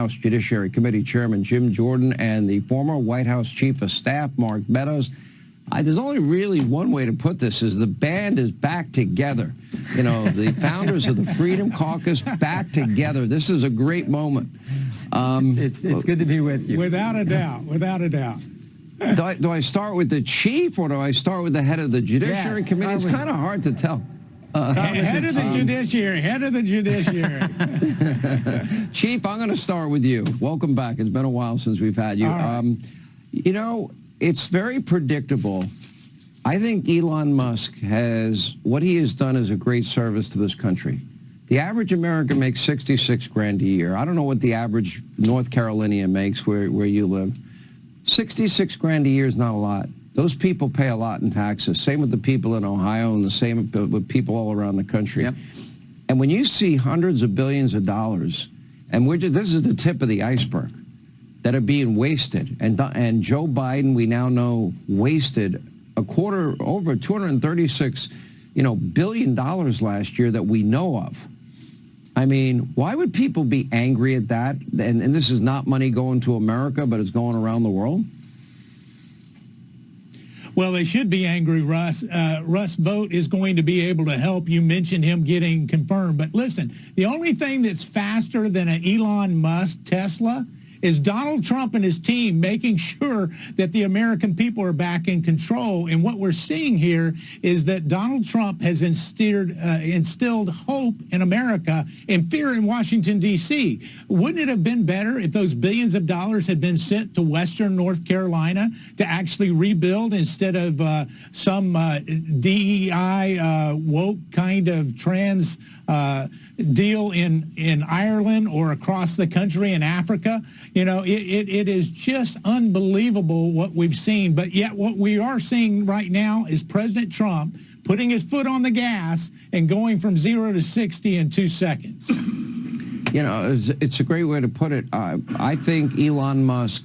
House Judiciary Committee Chairman Jim Jordan and the former White House Chief of Staff Mark Meadows. There's only really one way to put this, is the band is back together. You know, the founders of the Freedom Caucus back together. This is a great moment. It's good to be with you. Without a doubt, without a doubt. Do I start with the chief or do I start with the head of the Judiciary Committee? It's kind of hard to tell. Head of the Judiciary, head of the Judiciary. Chief, I'm going to start with you. Welcome back. It's been a while since we've had you. Right. You know, it's very predictable. I think Elon Musk what he has done is a great service to this country. The average American makes $66,000 a year. I don't know what the average North Carolinian makes where you live. $66,000 a year is not a lot. Those people pay a lot in taxes. Same with the people in Ohio and the same with people all around the country. Yep. And when you see hundreds of billions of dollars, and this is the tip of the iceberg, that are being wasted. And Joe Biden, we now know, wasted over $236 billion last year that we know of. I mean, why would people be angry at that? And this is not money going to America, but it's going around the world? Well, they should be angry, Russ. Russ Vought is going to be able to help. You mentioned him getting confirmed. But listen, the only thing that's faster than an Elon Musk Tesla is Donald Trump and his team making sure that the American people are back in control. And what we're seeing here is that Donald Trump has instilled hope in America and fear in Washington, D.C. Wouldn't it have been better if those billions of dollars had been sent to Western North Carolina to actually rebuild instead of some DEI woke kind of trans deal in Ireland or across the country in Africa? You know, it is just unbelievable what we've seen. But yet what we are seeing right now is President Trump putting his foot on the gas and going from 0 to 60 in 2 seconds. You know, it's a great way to put it. I think Elon Musk,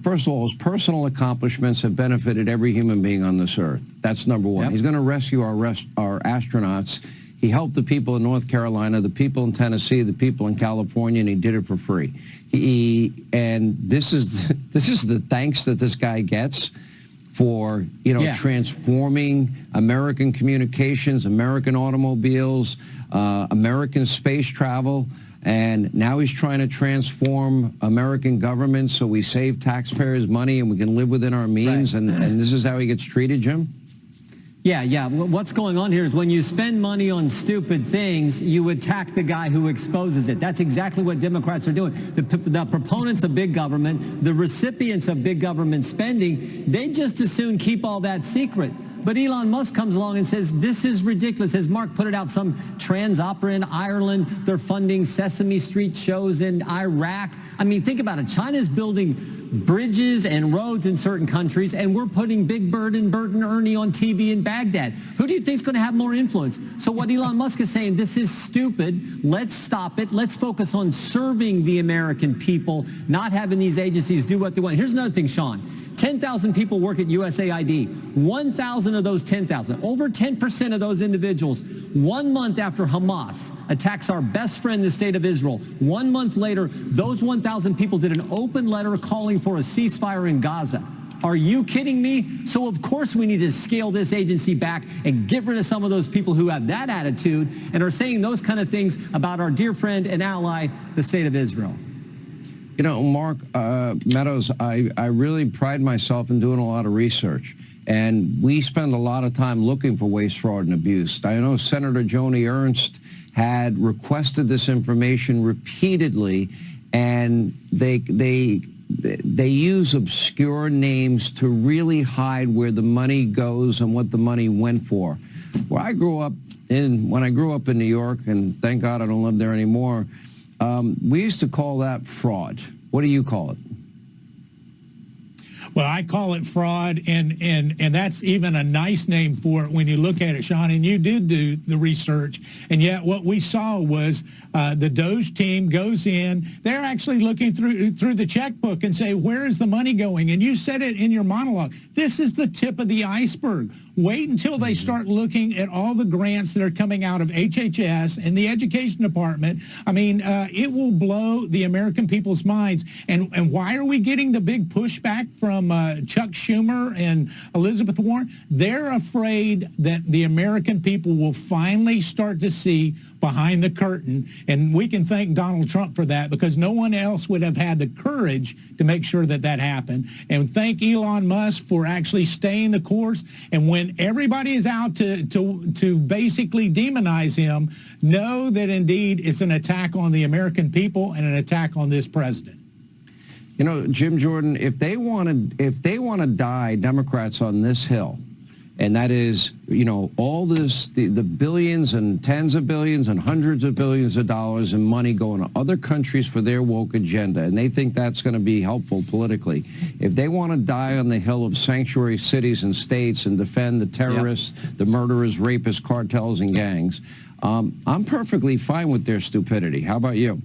first of all, his personal accomplishments have benefited every human being on this earth. That's number one. Yep. He's going to rescue our astronauts. He helped the people in North Carolina, the people in Tennessee, the people in California, and he did it for free. And this is the thanks that this guy gets for transforming American communications, American automobiles, American space travel. And now he's trying to transform American government so we save taxpayers' money and we can live within our means. Right. And this is how he gets treated, Jim? Yeah. What's going on here is when you spend money on stupid things, you attack the guy who exposes it. That's exactly what Democrats are doing. The proponents of big government, the recipients of big government spending, they just as soon keep all that secret. But Elon Musk comes along and says, this is ridiculous. As Mark put it out, some trans opera in Ireland, they're funding Sesame Street shows in Iraq. I mean, think about it. China's building bridges and roads in certain countries, and we're putting Big Bird and Bert and Ernie on TV in Baghdad. Who do you think is going to have more influence? So what Elon Musk is saying, this is stupid. Let's stop it. Let's focus on serving the American people, not having these agencies do what they want. Here's another thing, Sean. 10,000 people work at USAID. 1,000 of those 10,000, over 10% of those individuals, 1 month after Hamas attacks our best friend, the state of Israel, 1 month later, those 1,000 people did an open letter calling for a ceasefire in Gaza. Are you kidding me? So of course we need to scale this agency back and get rid of some of those people who have that attitude and are saying those kind of things about our dear friend and ally, the state of Israel. You know, Mark Meadows, I really pride myself in doing a lot of research. And we spend a lot of time looking for waste, fraud, and abuse. I know Senator Joni Ernst had requested this information repeatedly, and they use obscure names to really hide where the money goes and what the money went for. When I grew up in New York, and thank God I don't live there anymore, we used to call that fraud. What do you call it? Well, I call it fraud, and that's even a nice name for it when you look at it, Sean. And you did do the research, and yet what we saw was the DOGE team goes in. They're actually looking through the checkbook and say, where is the money going? And you said it in your monologue. This is the tip of the iceberg. Wait until they start looking at all the grants that are coming out of HHS and the Education Department. I mean, it will blow the American people's minds. And why are we getting the big pushback from Chuck Schumer and Elizabeth Warren? They're afraid that the American people will finally start to see behind the curtain. And we can thank Donald Trump for that, because no one else would have had the courage to make sure that that happened. And thank Elon Musk for actually staying the course. And when everybody is out to basically demonize him, know that indeed it's an attack on the American people and an attack on this president. You know, Jim Jordan, if they want to die, Democrats on this hill, and that is, you know, all this, the billions and tens of billions and hundreds of billions of dollars in money going to other countries for their woke agenda, and they think that's going to be helpful politically. If they want to die on the hill of sanctuary cities and states and defend the terrorists, the murderers, rapists, cartels, and gangs, I'm perfectly fine with their stupidity. How about you?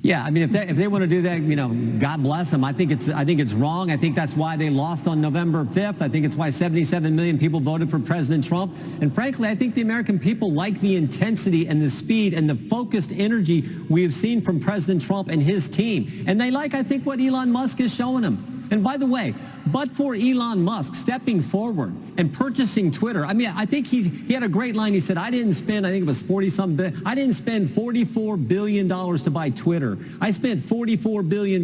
Yeah, I mean, if they want to do that, you know, God bless them. I think it's wrong. I think that's why they lost on November 5th. I think it's why 77 million people voted for President Trump. And frankly, I think the American people like the intensity and the speed and the focused energy we have seen from President Trump and his team. And they like, I think, what Elon Musk is showing them. And by the way, but for Elon Musk stepping forward and purchasing Twitter, I mean, I think he had a great line. He said, I didn't spend, I think it was 40-something billion. I didn't spend $44 billion to buy Twitter. I spent $44 billion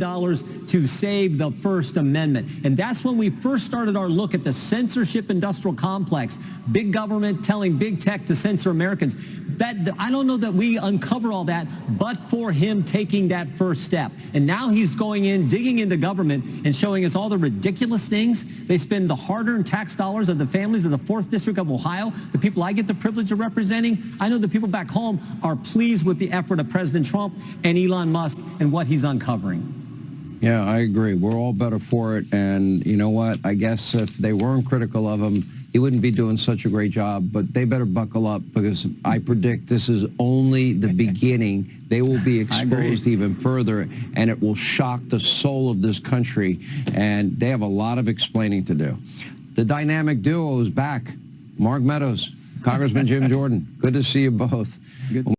to save the First Amendment. And that's when we first started our look at the censorship industrial complex, big government telling big tech to censor Americans. I don't know that we uncover all that but for him taking that first step. And now he's going in, digging into government and showing us all the ridiculous things. They spend the hard-earned tax dollars of the families of the 4th District of Ohio, the people I get the privilege of representing. I know the people back home are pleased with the effort of President Trump and Elon Musk and what he's uncovering. Yeah, I agree. We're all better for it. And you know what? I guess if they weren't critical of him, he wouldn't be doing such a great job. But they better buckle up, because I predict this is only the beginning. They will be exposed even further, and it will shock the soul of this country. And they have a lot of explaining to do. The dynamic duo is back. Mark Meadows, Congressman Jim Jordan. Good to see you both. Good.